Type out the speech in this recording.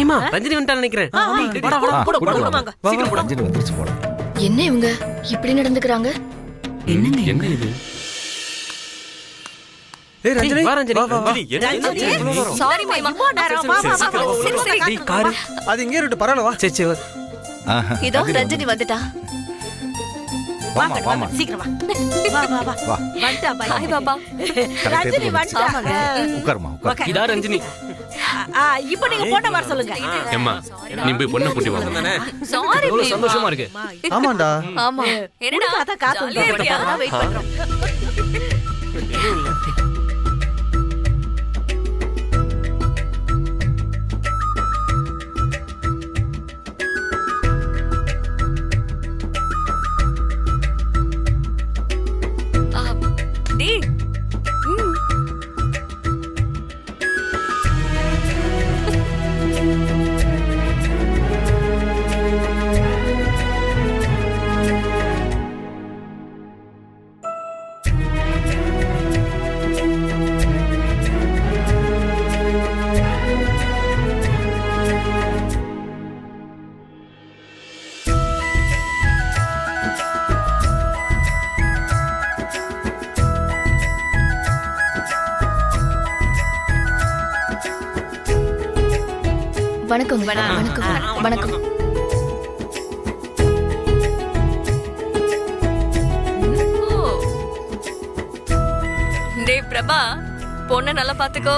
ஏமா ரஞ்சினி வந்துட்டா நினைக்கிறேன். வாடா வாடா போடு போடு வாங்க. சீக்கிரம் போடு. ரஞ்சினி வந்துருச்சு போல. என்ன இவங்க இப்படி நடந்துக்கறாங்க? என்னங்க என்ன இது? ஏய் ரஞ்சினி வா ரஞ்சினி. சாரி மாமா. டேய் கார். அது இங்கே இருக்கு பரவாயில்ல வா. சே சே. இதோ ரஞ்சினி வந்துட்டா. வாமா வாமா. சீக்கிரம் வா வா வா வா. வந்துட்டா பாய். ஹாய் பாபா. ரஜினி வந்துட்டா. உட்காருமா உட்கார். இதா ரஞ்சினி. இப்போ நீங்க போன வர சொல்லுங்க. ஏம்மா நீ போய் பொண்ணை கூட்டி வா. சாரி எவ்வளவு சந்தோஷமா இருக்கு. ஆமாண்டா. ஆமா. என்னடா அதான் காத்து ஜாலியா வெயிட் பண்றோம். டேய். வணக்கம் வணக்கம் வணக்கம். டேய் பிரபா, பொண்ணை நல்லா பாத்துக்கோ.